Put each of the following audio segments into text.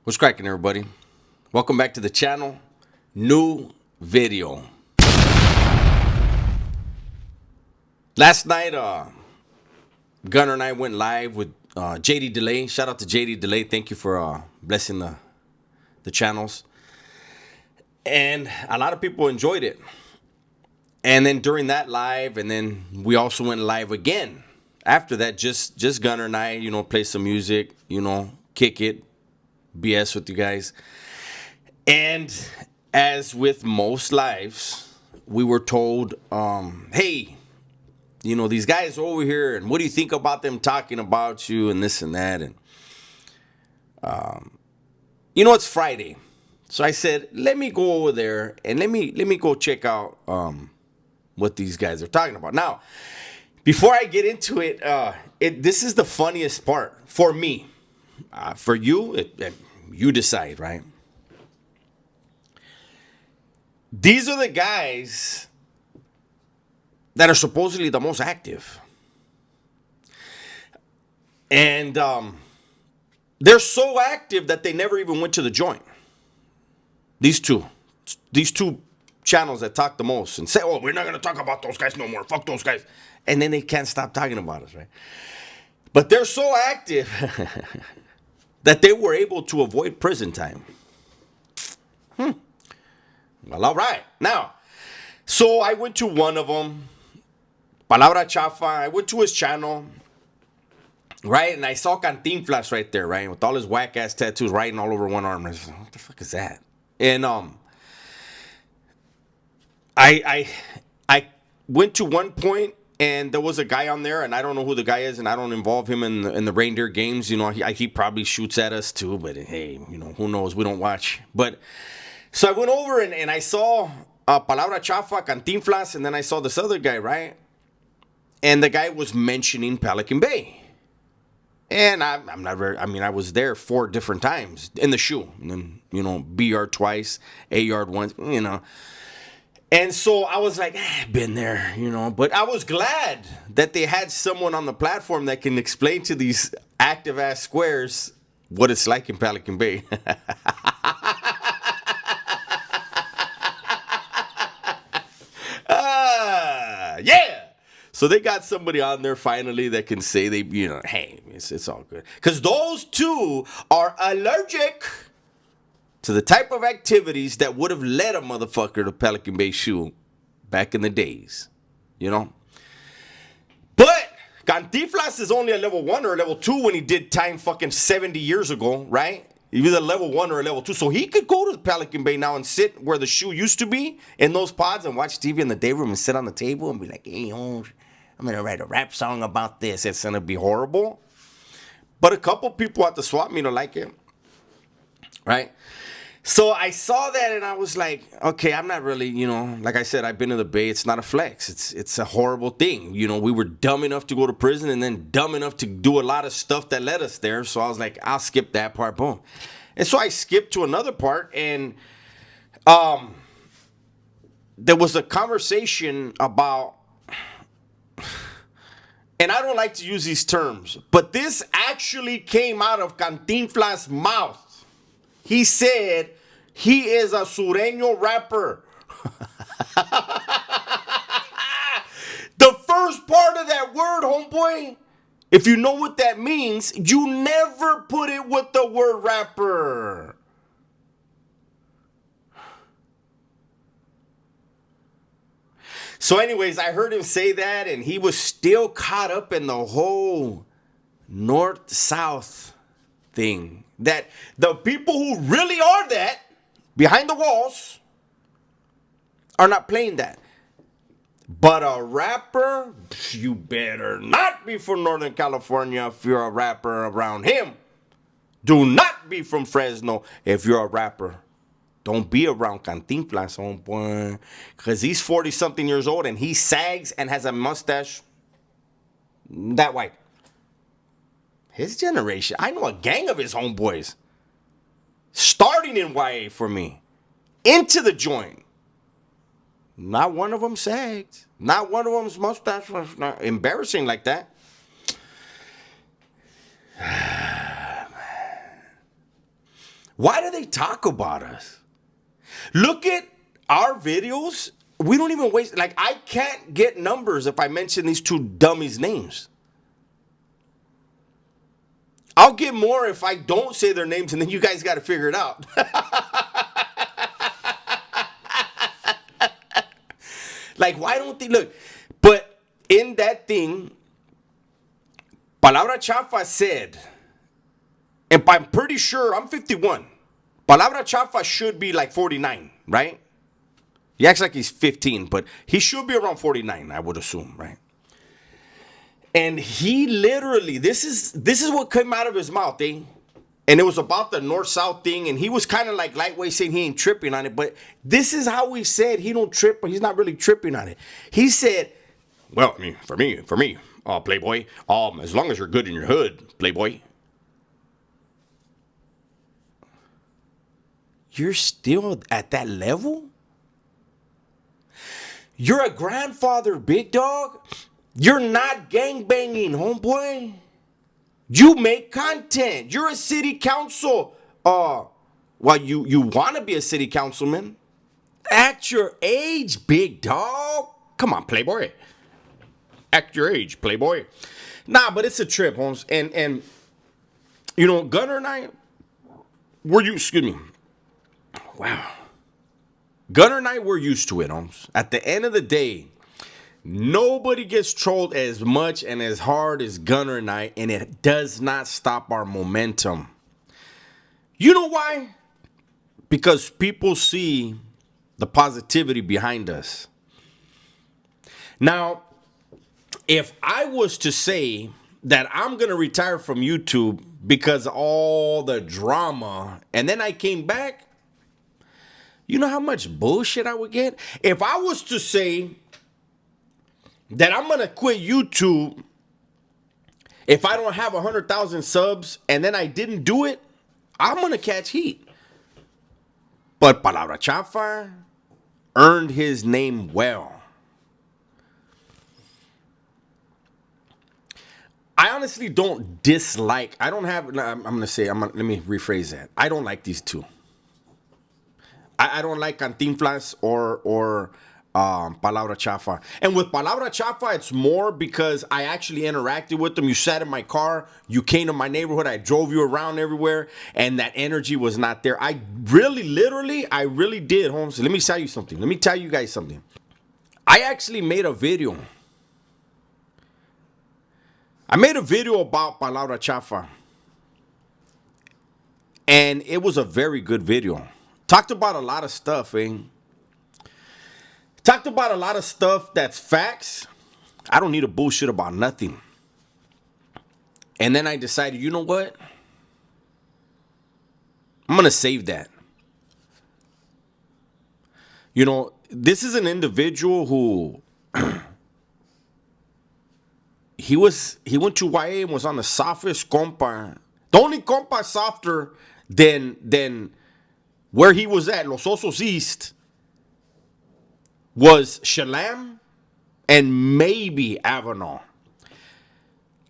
What's cracking, everybody? Welcome back to the channel. New video. Last night, Gunner and I went live with JD Delay. Shout out to JD Delay. Thank you for blessing the channels. And a lot of people enjoyed it. And then during that live, and then we also went live again. After that, just Gunner and I, play some music, kick it, BS with you guys. And as with most lives, we were told, hey, these guys are over here, and what do you think about them talking about you and this and that? And, it's Friday. So I said, let me go over there and let me go check out what these guys are talking about. Now, before I get into it, this is the funniest part for me. For you, you decide, right? These are the guys that are supposedly the most active. And they're so active that they never even went to the joint. These two channels that talk the most and say, oh, we're not going to talk about those guys no more. Fuck those guys. And then they can't stop talking about us, right? But they're so active that they were able to avoid prison time. Well, all right. Now, so I went to one of them, Palabra Chafa. I went to his channel, right? And I saw Cantinflas right there, right? With all his whack-ass tattoos writing all over one arm. I was like, what the fuck is that? And I went to one point, and there was a guy on there, and I don't know who the guy is, and I don't involve him in the reindeer games. He probably shoots at us too, but hey, who knows? We don't watch. But so I went over and I saw Palabra Chafa, Cantinflas, and then I saw this other guy, right? And the guy was mentioning Pelican Bay. And I'm not very, I was there 4 different times in the shoe. And then, B yard twice, A yard once, And so I was like, been there, But I was glad that they had someone on the platform that can explain to these active ass squares what it's like in Pelican Bay. Yeah. So they got somebody on there finally that can say hey, it's all good. Because those two are allergic to the type of activities that would have led a motherfucker to Pelican Bay shoe back in the days. But Cantinflas is only a level 1 or a level 2 when he did time fucking 70 years ago, right? He was a level 1 or a level 2. So he could go to the Pelican Bay now and sit where the shoe used to be in those pods and watch TV in the day room and sit on the table and be like, hey, I'm going to write a rap song about this. It's going to be horrible. But a couple people at the swap meet like it, right? So I saw that and I was like, okay, I'm not really, like I said, I've been in the Bay. It's not a flex. It's a horrible thing. We were dumb enough to go to prison and then dumb enough to do a lot of stuff that led us there. So I was like, I'll skip that part. Boom. And so I skipped to another part and there was a conversation about, and I don't like to use these terms, but this actually came out of Cantinflas' mouth. He said he is a Sureño rapper. The first part of that word, homeboy, if you know what that means, you never put it with the word rapper. So anyways, I heard him say that, and he was still caught up in the whole north-south thing. That the people who really are that, behind the walls, are not playing that. But a rapper, you better not be from Northern California if you're a rapper around him. Do not be from Fresno if you're a rapper. Don't be around Cantinflas, homeboy. Because he's 40-something years old and he sags and has a mustache that white. His generation, I know a gang of his homeboys starting in YA for me, into the joint. Not one of them sagged. Not one of them's mustache was not embarrassing like that. Why do they talk about us? Look at our videos. We don't even waste, like, I can't get numbers if I mention these two dummies' names. I'll get more if I don't say their names, and then you guys got to figure it out. Like, why don't they look? But in that thing, Palabra Chafa said, and I'm pretty sure I'm 51. Palabra Chafa should be like 49, right? He acts like he's 15, but he should be around 49, I would assume, right? And he literally, this is what came out of his mouth, eh? And it was about the north-south thing, and he was kind of like lightweight saying he ain't tripping on it, but this is how he said he don't trip, but he's not really tripping on it. He said, well, I mean, for me, Playboy, as long as you're good in your hood, Playboy. You're still at that level? You're a grandfather, big dog. You're not gangbanging, homeboy. You make content. You're a city council. Well, you want to be a city councilman. At your age, big dog. Come on, Playboy. Act your age, Playboy. Nah, but it's a trip, Holmes. And you know, Gunner and I, excuse me. Wow. Gunner and I were used to it, Holmes. At the end of the day, nobody gets trolled as much and as hard as Gunner and I, and it does not stop our momentum. You know why? Because people see the positivity behind us. Now, if I was to say that I'm going to retire from YouTube because of all the drama, and then I came back, you know how much bullshit I would get? If I was to say that I'm going to quit YouTube if I don't have 100,000 subs and then I didn't do it, I'm going to catch heat. But Palabra Chafa earned his name well. I honestly don't dislike, let me rephrase that. I don't like these two. I don't like Cantinflas or Palabra Chafa. And with Palabra Chafa, it's more because I actually interacted with them. You sat in my car, you came to my neighborhood, I drove you around everywhere, and that energy was not there. I really did, Holmes. Let me tell you something. Let me tell you guys something. I actually made a video. I made a video about Palabra Chafa. And it was a very good video. Talked about a lot of stuff, eh? Talked about a lot of stuff that's facts. I don't need a bullshit about nothing. And then I decided, you know what? I'm going to save that. You know, this is an individual who he went to YA and was on the softest compa. The only compa softer than where he was at, Los Osos East, was Shalam and maybe Avenal.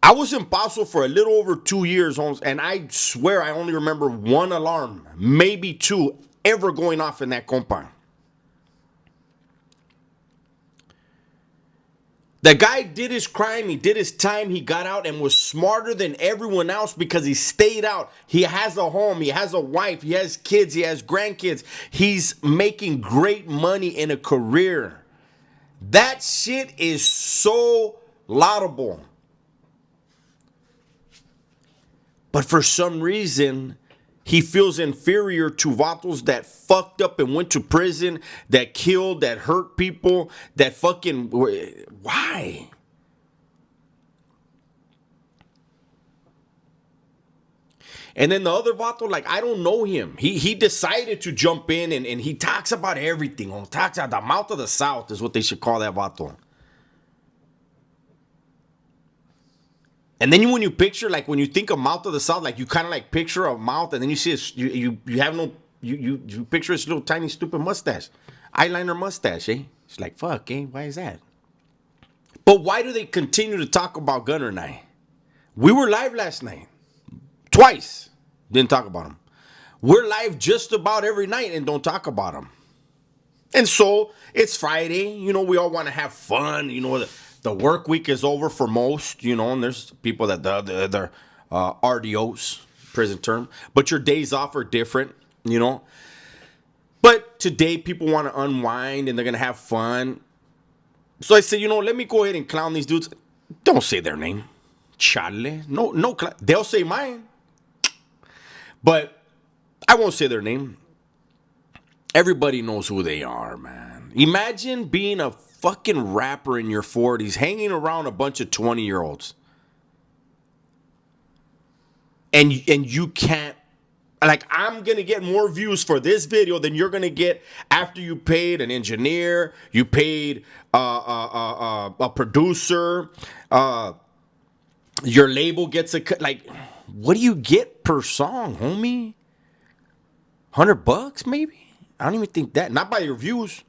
I was in Paso for a little over 2 years, Holmes, and I swear I only remember one alarm, maybe two, ever going off in that compa. The guy did his crime, he did his time, he got out and was smarter than everyone else because he stayed out. He has a home, he has a wife, he has kids, he has grandkids. He's making great money in a career. That shit is so laudable. But for some reason, he feels inferior to vatos that fucked up and went to prison, that killed, that hurt people, that fucking... Why? And then the other vato, like, I don't know him. He decided to jump in and he talks about everything. Talks about the mouth of the South is what they should call that vato. And then when you picture, like, when you think of mouth of the South, like, you kind of like picture a mouth, and then you see you picture this little tiny stupid mustache, eyeliner mustache, eh? It's like, fuck, eh? Why is that? But why do they continue to talk about Gunner and I? We were live last night, twice. Didn't talk about him. We're live just about every night and don't talk about them. And so it's Friday. You know, we all want to have fun. You know, the work week is over for most. You know, and there's people that they're RDOs, prison term. But your days off are different. You know. But today people want to unwind and they're gonna have fun. So I said, you know, let me go ahead and clown these dudes. Don't say their name. Chale. No. They'll say mine. But I won't say their name. Everybody knows who they are, man. Imagine being a fucking rapper in your 40s, hanging around a bunch of 20-year-olds. And you can't, like, I'm going to get more views for this video than you're going to get after you paid an engineer, you paid a producer, your label gets a cut. Like, what do you get per song, homie? $100 maybe? I don't even think that. Not by your views.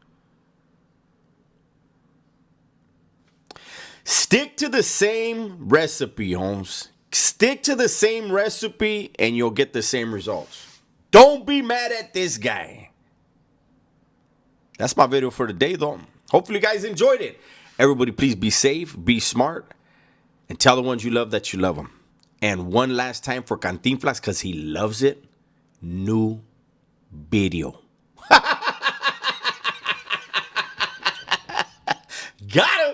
Stick to the same recipe, Holmes. Stick to the same recipe and you'll get the same results. Don't be mad at this guy. That's my video for today, though. Hopefully you guys enjoyed it. Everybody, please be safe, be smart, and tell the ones you love that you love them. And one last time for Cantinflas, because he loves it, new video. Got him!